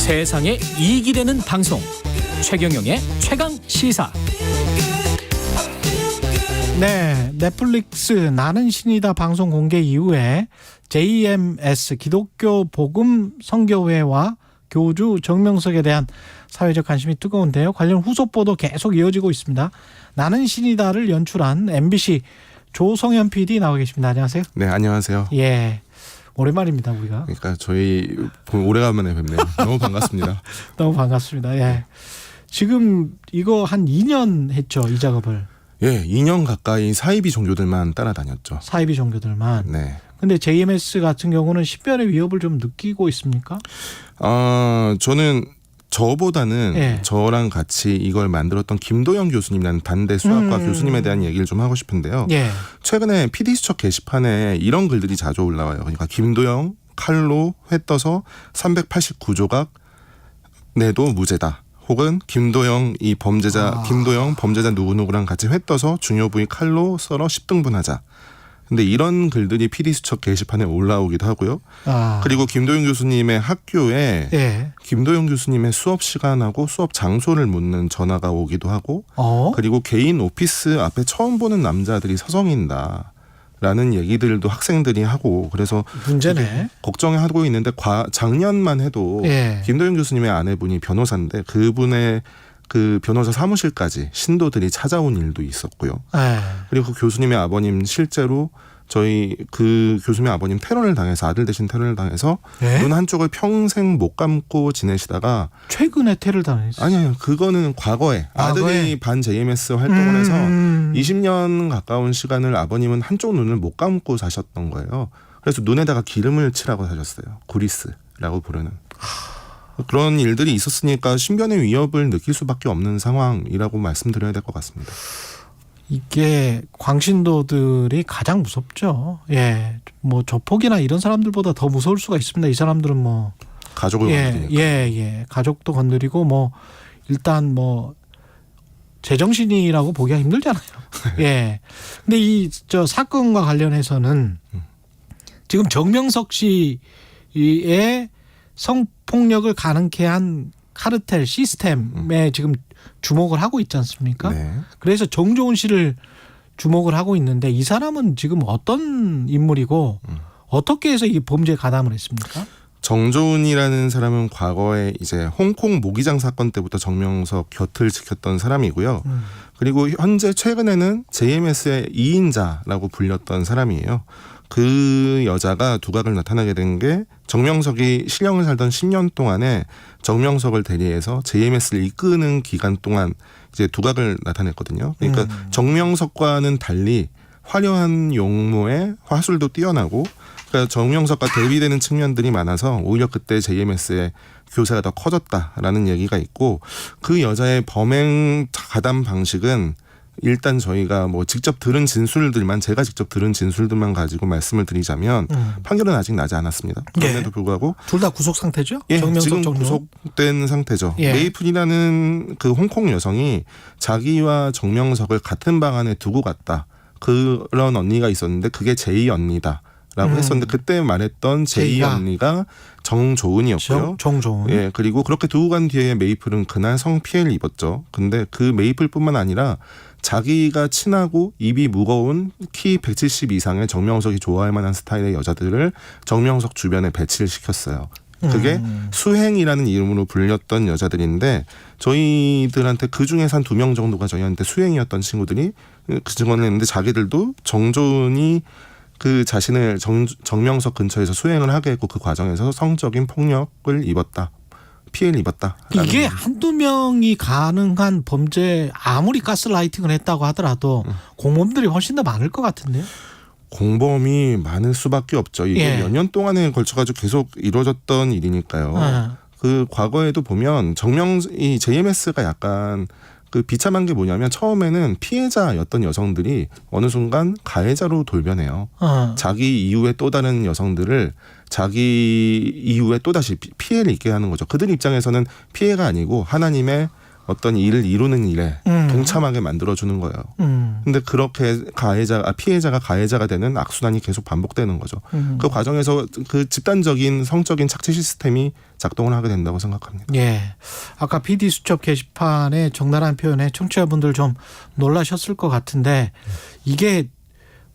세상에 이익이 되는 방송 최경영의 최강 시사. 네, 넷플릭스 나는 신이다 방송 공개 이후에 JMS 기독교 복음 선교회와 교주 정명석에 대한 사회적 관심이 뜨거운데요. 관련 후속 보도 계속 이어지고 있습니다. 나는 신이다를 연출한 MBC 조성현 PD 나와 계십니다. 안녕하세요. 네, 안녕하세요. 예, 오랜만입니다 우리가. 그러니까 저희 오래간만에 뵙네요. 너무 반갑습니다. 너무 반갑습니다. 예, 지금 이거 한 2년 했죠, 이 작업을. 예, 2년 가까이 사이비 종교들만 따라다녔죠. 사이비 종교들만. 네. 근데 JMS 같은 경우는 신변의 위협을 좀 느끼고 있습니까? 저는 저보다는 예. 저랑 같이 이걸 만들었던 김도영 교수님이라는 단대 수학과 교수님에 대한 얘기를 좀 하고 싶은데요. 예. 최근에 PD수첩 게시판에 이런 글들이 자주 올라와요. 그러니까 김도영 칼로 회 떠서 389조각 내도 무죄다. 혹은 김도영 범죄자 누구누구랑 같이 회 떠서 중요 부위 칼로 썰어 10등분하자. 근데 이런 글들이 PD수첩 게시판에 올라오기도 하고요. 그리고 김도영 교수님의 학교에 예. 김도영 교수님의 수업 시간하고 수업 장소를 묻는 전화가 오기도 하고 그리고 개인 오피스 앞에 처음 보는 남자들이 서성인다. 라는 얘기들도 학생들이 하고 그래서 문제네. 걱정하고 있는데 작년만 해도 예. 김도영 교수님의 아내분이 변호사인데 그분의 그 변호사 사무실까지 신도들이 찾아온 일도 있었고요. 예. 그리고 그 교수님의 아버님 실제로 저희 그 교수님의 아버님 테러를 당해서 아들 대신 테러를 당해서 예? 눈 한쪽을 평생 못 감고 지내시다가 최근에 테러를 당했어요. 아니요 그거는 과거에 아들이 반 JMS 활동을 해서 20년 가까운 시간을 아버님은 한쪽 눈을 못 감고 사셨던 거예요. 그래서 눈에다가 기름을 칠하고 사셨어요. 구리스라고 부르는. 그런 일들이 있었으니까 신변의 위협을 느낄 수밖에 없는 상황이라고 말씀드려야 될 것 같습니다. 이게 광신도들이 가장 무섭죠. 예, 뭐 조폭이나 이런 사람들보다 더 무서울 수가 있습니다. 이 사람들은 뭐 가족을 건드리니까. 예, 가족도 건드리고 뭐 일단 뭐 제정신이라고 보기가 힘들잖아요. 예. 근데 이 저 사건과 관련해서는 지금 정명석 씨의 성폭력을 가능케 한 카르텔 시스템에 지금 주목을 하고 있지 않습니까? 네. 그래서 정조은 씨를 주목을 하고 있는데 이 사람은 지금 어떤 인물이고 어떻게 해서 이 범죄에 가담을 했습니까? 정조은이라는 사람은 과거에 이제 홍콩 모기장 사건 때부터 정명석 곁을 지켰던 사람이고요. 그리고 현재 최근에는 JMS의 2인자라고 불렸던 사람이에요. 그 여자가 두각을 나타나게 된 게 정명석이 실형을 살던 10년 동안에 정명석을 대리해서 JMS를 이끄는 기간 동안 이제 두각을 나타냈거든요. 그러니까 정명석과는 달리 화려한 용모에 화술도 뛰어나고 그러니까 정명석과 대비되는 측면들이 많아서 오히려 그때 JMS의 교세가 더 커졌다라는 얘기가 있고 그 여자의 범행 가담 방식은 일단 저희가 뭐 직접 들은 진술들만 제가 직접 들은 진술들만 가지고 말씀을 드리자면 판결은 아직 나지 않았습니다. 그럼에도 불구하고 둘 다 구속 상태죠? 예, 정명석 지금 정도. 구속된 상태죠. 예. 메이플이라는 그 홍콩 여성이 자기와 정명석을 같은 방 안에 두고 갔다. 그런 언니가 있었는데 그게 제이 언니다. 라고 했었는데 그때 말했던 제이 언니가 정조은이었고요. 정조은. 예, 그리고 그렇게 두고 간 뒤에 메이플은 그날 성피해를 입었죠. 근데 그 메이플뿐만 아니라 자기가 친하고 입이 무거운 키 170 이상의 정명석이 좋아할 만한 스타일의 여자들을 정명석 주변에 배치를 시켰어요. 그게 수행이라는 이름으로 불렸던 여자들인데 저희들한테 그중에서 한 2명 정도가 저희한테 수행이었던 친구들이 그 증언을 했는데 자기들도 정조은이 그 자신을 정명석 근처에서 수행을 하게 했고 그 과정에서 성적인 폭력을 입었다. 피해를 입었다. 이게 한두 명이 가능한 범죄 아무리 가스라이팅을 했다고 하더라도 공범들이 훨씬 더 많을 것 같은데요. 공범이 많을 수밖에 없죠. 이게 몇 년 동안에 걸쳐가지고 계속 이루어졌던 일이니까요. 그 과거에도 보면 이 JMS가 약간 그 비참한 게 뭐냐면 처음에는 피해자였던 여성들이 어느 순간 가해자로 돌변해요. 자기 이후에 또 다른 여성들을 자기 이후에 또다시 피해를 입게 하는 거죠. 그들 입장에서는 피해가 아니고 하나님의 어떤 일을 이루는 일에 동참하게 만들어주는 거예요. 근데 그렇게 피해자가 가해자가 되는 악순환이 계속 반복되는 거죠. 그 과정에서 그 집단적인 성적인 착취 시스템이 작동을 하게 된다고 생각합니다. 예. 아까 PD 수첩 게시판에 적나라한 표현에 청취자분들 좀 놀라셨을 것 같은데 이게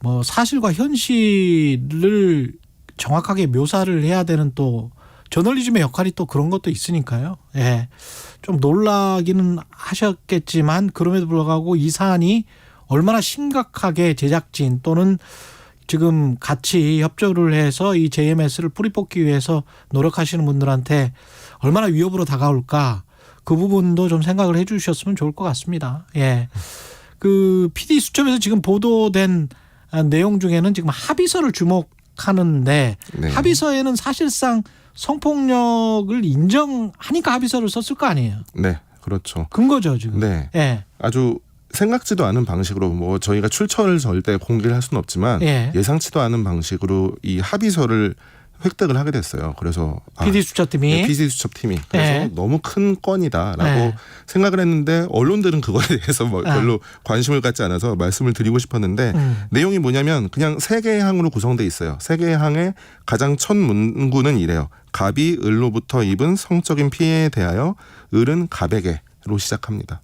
뭐 사실과 현실을 정확하게 묘사를 해야 되는 또 저널리즘의 역할이 또 그런 것도 있으니까요. 예. 좀 놀라기는 하셨겠지만 그럼에도 불구하고 이 사안이 얼마나 심각하게 제작진 또는 지금 같이 협조를 해서 이 JMS를 뿌리 뽑기 위해서 노력하시는 분들한테 얼마나 위협으로 다가올까 그 부분도 좀 생각을 해 주셨으면 좋을 것 같습니다. 예. 그 PD 수첩에서 지금 보도된 내용 중에는 지금 합의서를 주목하는데 네. 합의서에는 사실상 성폭력을 인정하니까 합의서를 썼을 거 아니에요. 네, 그렇죠. 근거죠 지금. 네, 예. 아주 생각지도 않은 방식으로 뭐 저희가 출처를 절대 공개를 할 수는 없지만 예. 예상치도 않은 방식으로 이 합의서를 획득을 하게 됐어요. 그래서 PD 수첩팀이. PD 수첩팀이 그래서 예. 너무 큰 건이다라고 예. 생각을 했는데 언론들은 그거에 대해서 뭐 별로 관심을 갖지 않아서 말씀을 드리고 싶었는데 내용이 뭐냐면 그냥 세 개의 항으로 구성돼 있어요. 세 개의 항의 가장 첫 문구는 이래요. 갑이 을로부터 입은 성적인 피해에 대하여 을은 갑에게로 시작합니다.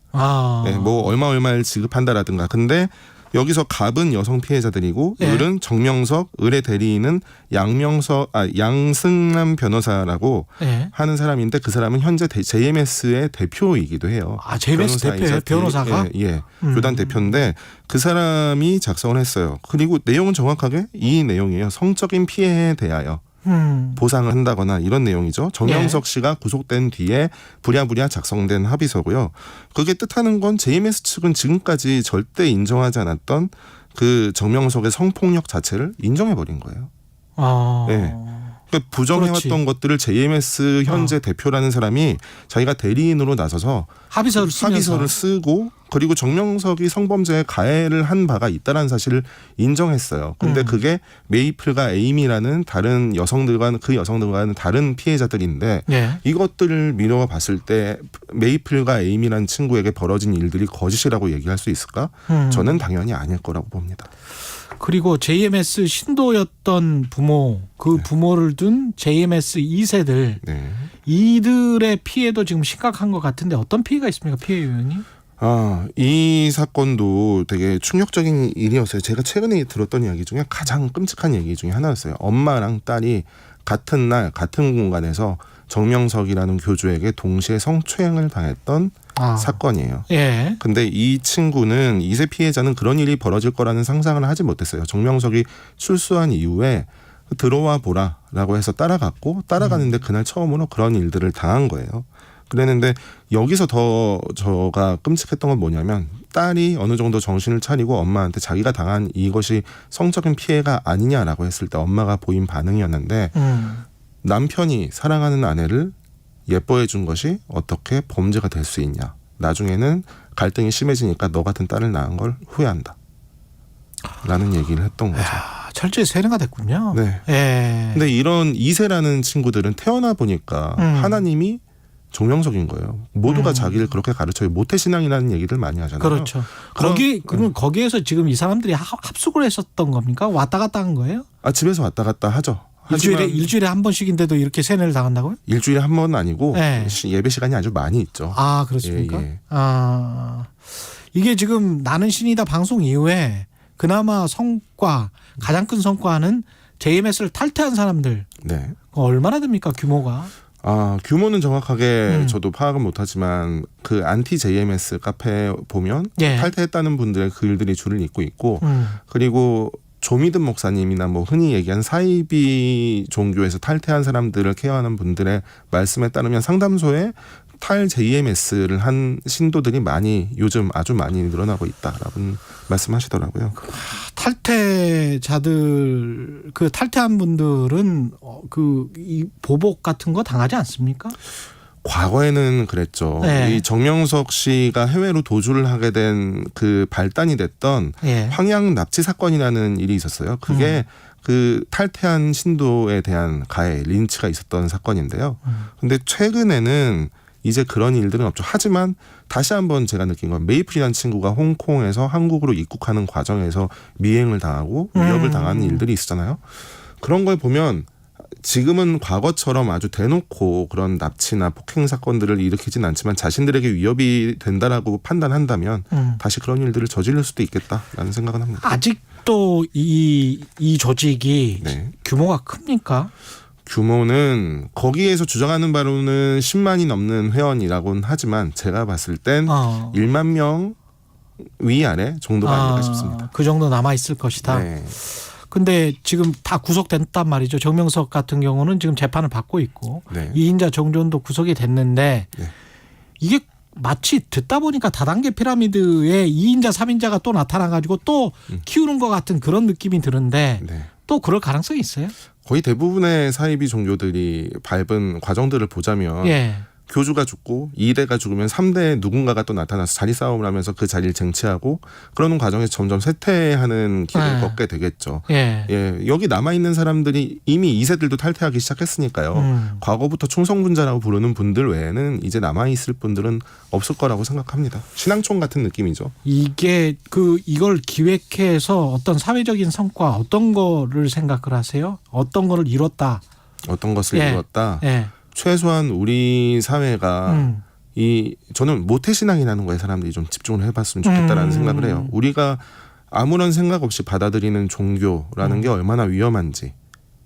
네, 뭐 얼마를 지급한다라든가. 근데 여기서 갑은 여성 피해자들이고 예. 을은 정명석, 을의 대리인은 양승남 변호사라고 예. 하는 사람인데 그 사람은 현재 JMS의 대표이기도 해요. 아, JMS 대표예요? 변호사가? 예. 교단 대표인데 그 사람이 작성을 했어요. 그리고 내용은 정확하게 이 내용이에요. 성적인 피해에 대하여 보상을 한다거나 이런 내용이죠. 정명석 씨가 구속된 뒤에 부랴부랴 작성된 합의서고요. 그게 뜻하는 건 JMS 측은 지금까지 절대 인정하지 않았던 그 정명석의 성폭력 자체를 인정해버린 거예요. 네. 그러니까 부정해왔던 그렇지. 것들을 JMS 현재 대표라는 사람이 자기가 대리인으로 나서서 합의서를 쓰고 그리고 정명석이 성범죄에 가해를 한 바가 있다는 사실을 인정했어요. 근데 그게 메이플과 에이미라는 다른 여성들과는 다른 피해자들인데 예. 이것들을 미뤄 봤을 때 메이플과 에이미라는 친구에게 벌어진 일들이 거짓이라고 얘기할 수 있을까? 저는 당연히 아닐 거라고 봅니다. 그리고 JMS 신도였던 부모, 그 부모를 둔 JMS 2세들 네. 이들의 피해도 지금 심각한 것 같은데 어떤 피해가 있습니까? 피해 요인이? 이 사건도 되게 충격적인 일이었어요. 제가 최근에 들었던 이야기 중에 가장 끔찍한 얘기 중에 하나였어요. 엄마랑 딸이 같은 날 같은 공간에서 정명석이라는 교주에게 동시에 성추행을 당했던 사건이에요. 예. 근데 이 친구는 2세 피해자는 그런 일이 벌어질 거라는 상상을 하지 못했어요. 정명석이 출소한 이후에 들어와 보라라고 해서 따라가는데 그날 처음으로 그런 일들을 당한 거예요. 그랬는데 여기서 더 저가 끔찍했던 건 뭐냐면 딸이 어느 정도 정신을 차리고 엄마한테 자기가 당한 이것이 성적인 피해가 아니냐라고 했을 때 엄마가 보인 반응이었는데 남편이 사랑하는 아내를 예뻐해 준 것이 어떻게 범죄가 될 수 있냐. 나중에는 갈등이 심해지니까 너 같은 딸을 낳은 걸 후회한다. 라는 얘기를 했던 거죠. 철저히 세뇌가 됐군요. 네. 예. 근데 이런 2세라는 친구들은 태어나 보니까 하나님이 정명석인 거예요. 모두가 자기를 그렇게 가르쳐요. 모태신앙이라는 얘기들 많이 하잖아요. 그렇죠. 그럼 거기에서 지금 이 사람들이 합숙을 했었던 겁니까? 왔다 갔다 한 거예요? 집에서 왔다 갔다 하죠. 일주일에 한 번씩인데도 이렇게 세뇌를 당한다고요? 일주일에 한 번은 아니고 네. 예배 시간이 아주 많이 있죠. 그렇습니까? 예. 이게 지금 나는 신이다 방송 이후에 그나마 가장 큰 성과는 JMS를 탈퇴한 사람들. 네. 얼마나 됩니까 규모가? 규모는 정확하게 저도 파악은 못하지만 그 안티 JMS 카페 보면 예. 탈퇴했다는 분들의 글들이 줄을 잇고 있고 그리고 조미든 목사님이나 뭐 흔히 얘기한 사이비 종교에서 탈퇴한 사람들을 케어하는 분들의 말씀에 따르면 상담소에 탈 JMS를 한 신도들이 요즘 아주 많이 늘어나고 있다라고 말씀하시더라고요. 탈퇴자들 탈퇴한 분들은 이 보복 같은 거 당하지 않습니까? 과거에는 그랬죠. 네. 이 정명석 씨가 해외로 도주를 하게 된 그 발단이 됐던 황양 납치 사건이라는 일이 있었어요. 그게 그 탈퇴한 신도에 대한 가해, 린치가 있었던 사건인데요. 근데 최근에는 이제 그런 일들은 없죠. 하지만 다시 한번 제가 느낀 건 메이플이라는 친구가 홍콩에서 한국으로 입국하는 과정에서 미행을 당하고 위협을 당하는 일들이 있었잖아요. 그런 걸 보면 지금은 과거처럼 아주 대놓고 그런 납치나 폭행 사건들을 일으키진 않지만 자신들에게 위협이 된다라고 판단한다면 다시 그런 일들을 저지를 수도 있겠다라는 생각은 합니다. 아직도 이 조직이 네. 규모가 큽니까? 규모는 거기에서 주장하는 바로는 10만이 넘는 회원이라고는 하지만 제가 봤을 땐 1만 명 위아래 정도가 아닐까 싶습니다. 그 정도 남아 있을 것이다. 네. 근데 지금 다 구속됐단 말이죠. 정명석 같은 경우는 지금 재판을 받고 있고 네. 이인자 정조원도 구속이 됐는데 네. 이게 마치 듣다 보니까 다단계 피라미드에 2인자 3인자가 또 나타나가지고 또 키우는 것 같은 그런 느낌이 드는데 네. 또 그럴 가능성이 있어요? 거의 대부분의 사이비 종교들이 밟은 과정들을 보자면 예. 교주가 죽고 2대가 죽으면 3대에 누군가가 또 나타나서 자리 싸움을 하면서 그 자리를 쟁취하고 그러는 과정에서 점점 쇠퇴하는 길을 걷게 되겠죠. 예. 예, 여기 남아있는 사람들이 이미 2세들도 탈퇴하기 시작했으니까요. 과거부터 충성분자라고 부르는 분들 외에는 이제 남아있을 분들은 없을 거라고 생각합니다. 신앙촌 같은 느낌이죠. 이게 이걸 기획해서 어떤 사회적인 성과 어떤 거를 생각을 하세요? 어떤 거를 이뤘다? 어떤 것을 이뤘다? 예. 최소한 우리 사회가 저는 모태신앙이라는 거에 사람들이 좀 집중을 해봤으면 좋겠다라는 생각을 해요. 우리가 아무런 생각 없이 받아들이는 종교라는 게 얼마나 위험한지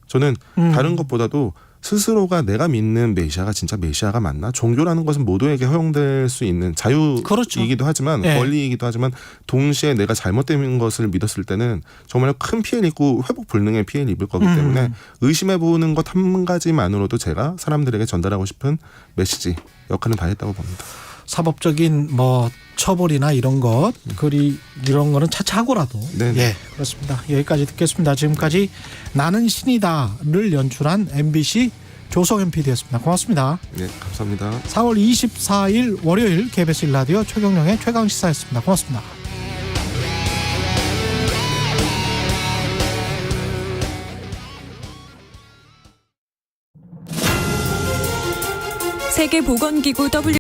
저는 다른 것보다도 스스로가 내가 믿는 메시아가 진짜 메시아가 맞나? 종교라는 것은 모두에게 허용될 수 있는 자유이기도 그렇죠. 하지만 네. 권리이기도 하지만 동시에 내가 잘못된 것을 믿었을 때는 정말 큰 피해를 입고 회복 불능의 피해를 입을 거기 때문에 의심해보는 것 한 가지만으로도 제가 사람들에게 전달하고 싶은 메시지 역할은 다 했다고 봅니다. 사법적인 처벌이나 이런 거는 차차하고라도 네네. 예, 그렇습니다. 여기까지 듣겠습니다. 지금까지 나는 신이다를 연출한 MBC 조성현 PD였습니다. 고맙습니다. 네, 감사합니다. 4월 24일 월요일 KBS 1라디오 최경영의 최강시사였습니다. 고맙습니다. 세계보건기구